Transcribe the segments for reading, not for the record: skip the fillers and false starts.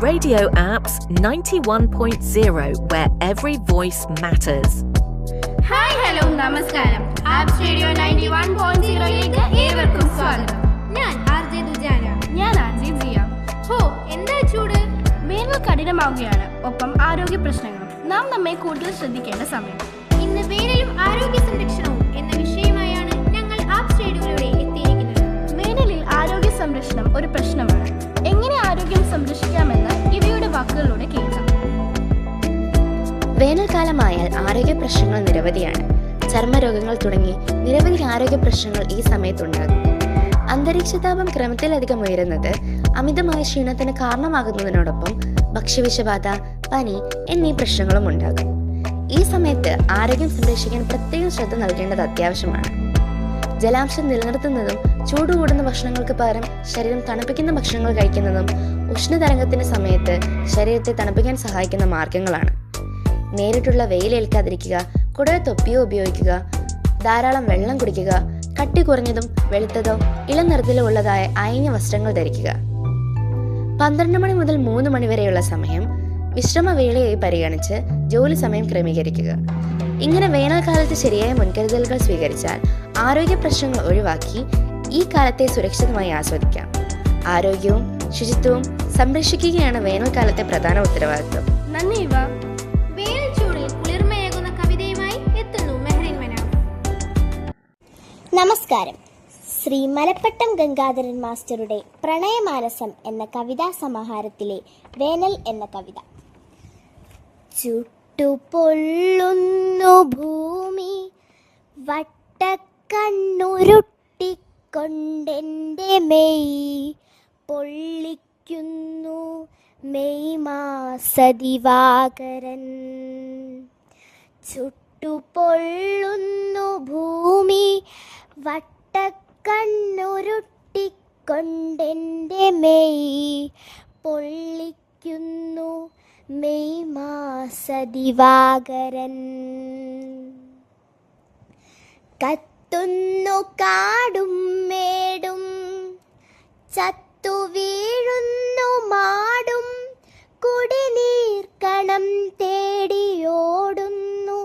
Radio Apps 91.0, where every voice matters. Hi hello നമസ്കാരം. Apps radio 91.0യിലേക്ക് ഏവർക്കും സ്വാഗതം. ഞാൻ ആർജെ ദുജാന. ഞാൻ ആർജെ ജിയ. എന്താ ചൂട്? വേനൽ കഠിനമാവുകയാണ്. ഒപ്പം ആരോഗ്യ പ്രശ്നങ്ങളും. നാം നമ്മെ കൂടുതൽ ശ്രദ്ധിക്കേണ്ട സമയം. ഇന്ന് വേനലും ആരോഗ്യ സംരക്ഷണവും എന്ന വിഷയമായാണ് ഞങ്ങൾ ആപ്സ് റേഡിയോയിലൂടെ എത്തിയിരിക്കുന്നത്. വേനലിൽ ആരോഗ്യ സംരക്ഷണം ഒരു പ്രശ്നമാണ്. എങ്ങനെ ആരോഗ്യം സംരക്ഷിക്കാമെന്ന് ഇവയുടെ വാക്കുകളിലൂടെ കേൾക്കാം. വേനൽക്കാലമായാൽ ആരോഗ്യ പ്രശ്നങ്ങൾ നിരവധിയാണ്. ചർമ്മരോഗങ്ങൾ തുടങ്ങി നിരവധി ആരോഗ്യ പ്രശ്നങ്ങൾ ഈ സമയത്തുണ്ടാകും. അന്തരീക്ഷതാപം ക്രമത്തിലധികം ഉയരുന്നത് അമിതമായ ക്ഷീണത്തിന് കാരണമാകുന്നതിനോടൊപ്പം ഭക്ഷ്യവിഷബാധ, പനി എന്നീ പ്രശ്നങ്ങളും ഉണ്ടാകും. ഈ സമയത്ത് ആരോഗ്യം സംരക്ഷിക്കാൻ പ്രത്യേകം ശ്രദ്ധ നൽകേണ്ടത് അത്യാവശ്യമാണ്. ജലാംശം നിലനിർത്തുന്നതും ചൂട് കൂടുന്ന ഭക്ഷണങ്ങൾക്ക് പകരം ശരീരം തണുപ്പിക്കുന്ന ഭക്ഷണങ്ങൾ കഴിക്കുന്നതും ഉഷ്ണതരംഗത്തിന്റെ സമയത്ത് ശരീരത്തെ തണുപ്പിക്കാൻ സഹായിക്കുന്ന മാർഗങ്ങളാണ്. നേരിട്ടുള്ള വെയിലേൽക്കാതിരിക്കുക, കുടയോ തൊപ്പിയോ ഉപയോഗിക്കുക, ധാരാളം വെള്ളം കുടിക്കുക, കട്ടി കുറഞ്ഞതും വെളുത്തതോ ഇളം നിറത്തിലോ ഉള്ളതായ അയഞ്ഞ വസ്ത്രങ്ങൾ ധരിക്കുക. 12 മണി മുതൽ 3 മണി വരെയുള്ള സമയം വിശ്രമവേളയായി പരിഗണിച്ച് ജോലി സമയം ക്രമീകരിക്കുക. ഇങ്ങനെ വേനൽക്കാലത്ത് ശരിയായ മുൻകരുതലുകൾ സ്വീകരിച്ചാൽ ആരോഗ്യ പ്രശ്നങ്ങൾ ഒഴിവാക്കി ഈ കാലത്തെ സുരക്ഷിതമായി ആസ്വദിക്കാം. ആരോഗ്യവും ശുചിത്വവും സംരക്ഷിക്കുകയാണ് വേനൽക്കാലത്തെ പ്രധാന ഉത്തരവാദിത്വം. നന്ദി. വേനൽ ചൂടിൽ കുളിർമയേകുന്ന കവിതയുമായി എത്തുന്നു മെഹറിൻ മനാഫ്. നമസ്കാരം. ശ്രീ മലപ്പട്ടം ഗംഗാധരൻ മാസ്റ്ററുടെ പ്രണയമാനസം എന്ന കവിതാ സമാഹാരത്തിലെ വേനൽ എന്ന കവിത. ചുട്ടുപൊള്ളുന്നു ഭൂമി, വട്ടക്കണ്ണുരുട്ടിക്കൊണ്ടെൻ്റെ മെയ് പൊള്ളിക്കുന്നു മെയ് മാസദിവാകരൻ. ചുട്ടുപൊള്ളുന്നു ഭൂമി, വട്ടക്കണ്ണുരുട്ടിക്കൊണ്ടെൻ്റെ മെയ് പൊള്ളിക്കുന്നു മെയ് മാസദിവാകരൻ. കത്തുന്നു കാടും മേടും, ചത്തു വീഴുന്നു മാടും, കുടിനീർക്കണം തേടിയോടുന്നു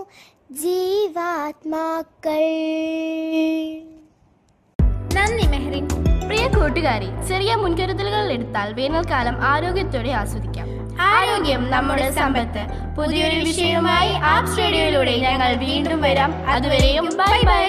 ജീവാത്മാക്കൾ. നന്ദി മെഹറിൻ. പ്രിയ കൂട്ടുകാരി, ചെറിയ മുൻകരുതലുകൾ എടുത്താൽ വേനൽക്കാലം ആരോഗ്യത്തോടെ ആസ്വദിക്കാം. ആരോഗ്യം നമ്മുടെ സമ്പത്ത്. പുതിയൊരു വിഷയവുമായി ആപ്സ് റേഡിയോയിലൂടെ ഞങ്ങൾ വീണ്ടും വരാം. അതുവരെയും ബൈ ബൈ.